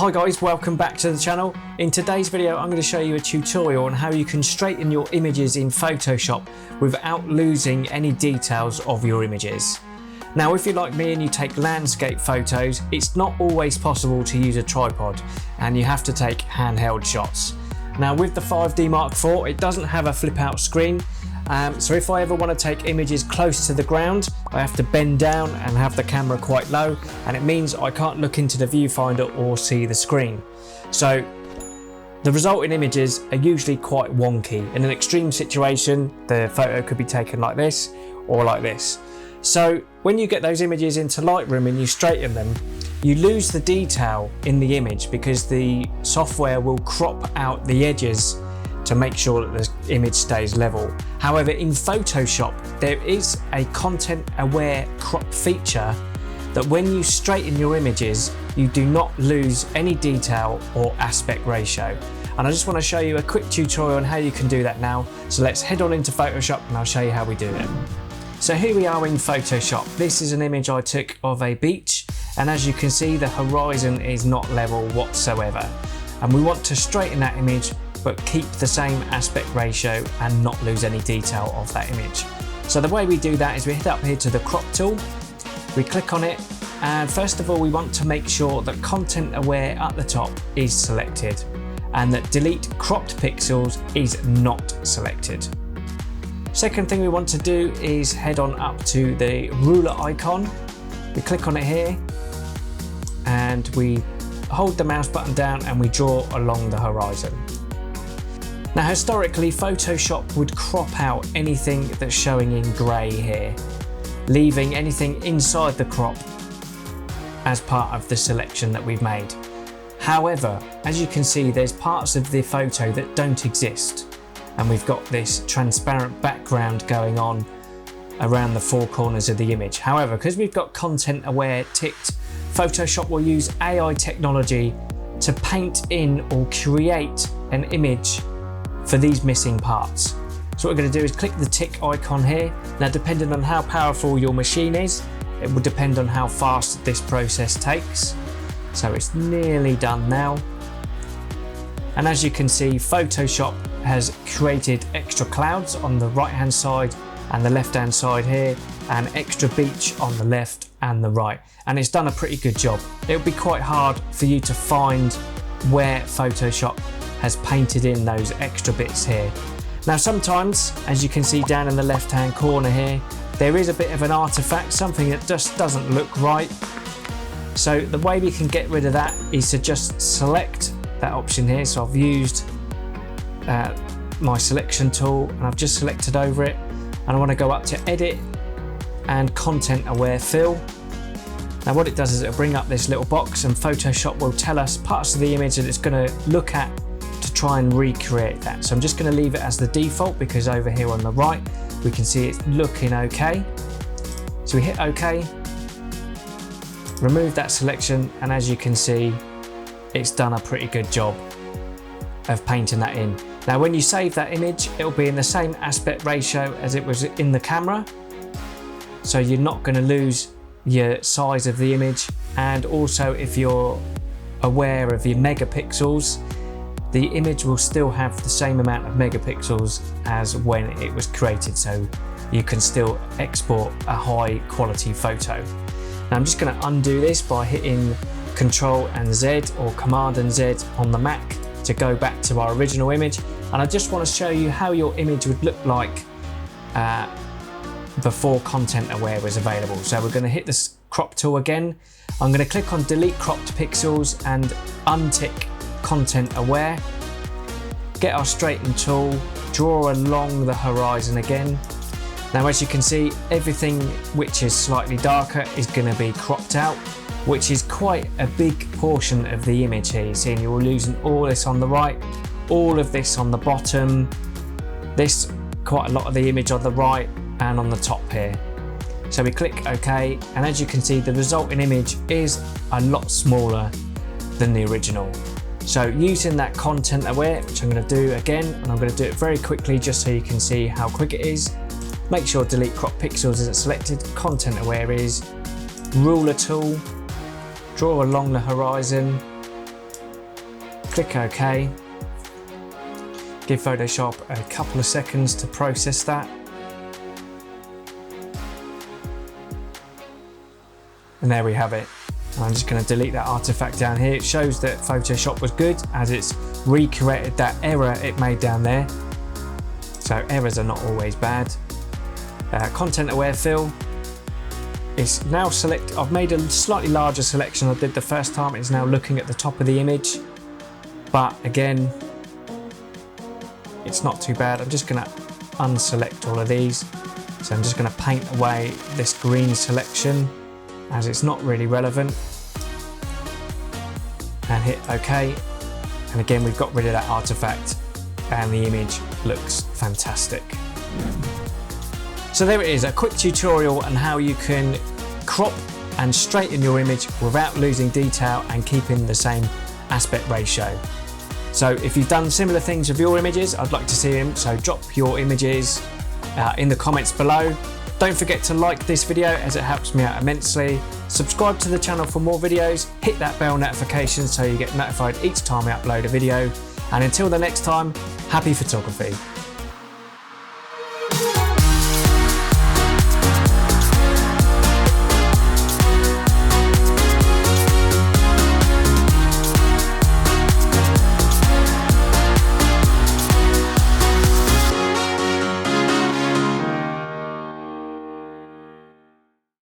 Hi guys, welcome back to the channel. In today's video I'm going to show you a tutorial on how you can straighten your images in Photoshop without losing any details of your images. Now if you're like me and you take landscape photos, it's not always possible to use a tripod and you have to take handheld shots. Now with the 5D Mark IV it doesn't have a flip out screen, so if I ever want to take images close to the ground I have to bend down and have the camera quite low, and it means I can't look into the viewfinder or see the screen. So the resulting images are usually quite wonky. In an extreme situation the photo could be taken like this or like this. So when you get those images into Lightroom and you straighten them, you lose the detail in the image because the software will crop out the edges to make sure that the image stays level. However, in Photoshop, there is a content aware crop feature that when you straighten your images, you do not lose any detail or aspect ratio. And I just want to show you a quick tutorial on how you can do that now. So let's head on into Photoshop and I'll show you how we do it. So here we are in Photoshop. This is an image I took of a beach, and as you can see the horizon is not level whatsoever. And we want to straighten that image but keep the same aspect ratio and not lose any detail of that image. So the way we do that is we head up here to the crop tool, we click on it, and first of all we want to make sure that content aware at the top is selected and that delete cropped pixels is not selected. Second thing we want to do is head on up to the ruler icon, we click on it here and we hold the mouse button down and we draw along the horizon. Now historically Photoshop would crop out anything that's showing in grey here, leaving anything inside the crop as part of the selection that we've made. However, as you can see there's parts of the photo that don't exist, and we've got this transparent background going on around the four corners of the image. However, because we've got content aware ticked, Photoshop will use AI technology to paint in or create an image for these missing parts. So what we're going to do is click the tick icon here. Now depending on how powerful your machine is, it will depend on how fast this process takes. So it's nearly done now. And as you can see, Photoshop has created extra clouds on the right hand side and the left hand side here, and extra beach on the left and the right. And it's done a pretty good job. It'll be quite hard for you to find where Photoshop has painted in those extra bits here. Now sometimes, as you can see down in the left hand corner here, there is a bit of an artifact, something that just doesn't look right. So the way we can get rid of that is to just select that option here. So I've used my selection tool and I've just selected over it, and I want to go up to edit and content aware fill. Now what it does is it'll bring up this little box and Photoshop will tell us parts of the image that it's going to look at to try and recreate that. So I'm just going to leave it as the default because over here on the right we can see it's looking okay. So we hit OK, remove that selection, and as you can see it's done a pretty good job of painting that in. Now when you save that image it'll be in the same aspect ratio as it was in the camera, so you're not going to lose your size of the image. And also if you're aware of your megapixels, the image will still have the same amount of megapixels as when it was created, so you can still export a high quality photo. Now I'm just going to undo this by hitting Control and Z or Command and Z on the Mac to go back to our original image, and I just want to show you how your image would look like before content aware was available. So we're going to hit this crop tool again. I'm going to click on delete cropped pixels and untick content aware, get our straighten tool, draw along the horizon again. Now as you can see everything which is slightly darker is going to be cropped out, which is quite a big portion of the image here. You see you're losing all this on the right, all of this on the bottom, this quite a lot of the image on the right and on the top here. So we click OK, and as you can see the resulting image is a lot smaller than the original. So using that content aware, which I'm going to do again, and I'm going to do it very quickly just so you can see how quick it is. Make sure delete crop pixels isn't selected, content aware is, ruler tool, draw along the horizon, click OK. Give Photoshop a couple of seconds to process that. And there we have it. I'm just going to delete that artifact down here. It shows that Photoshop was good as it's recreated that error it made down there. So errors are not always bad. Content aware fill is now select. I've made a slightly larger selection than I did the first time. It's now looking at the top of the image, but again, it's not too bad. I'm just going to unselect all of these. So I'm just going to paint away this green selection as it's not really relevant, and hit OK. And again, we've got rid of that artifact and the image looks fantastic. So there it is, a quick tutorial on how you can crop and straighten your image without losing detail and keeping the same aspect ratio. So if you've done similar things with your images, I'd like to see them, so drop your images in the comments below. Don't forget to like this video as it helps me out immensely. Subscribe to the channel for more videos, hit that bell notification so you get notified each time I upload a video. And until the next time, happy photography.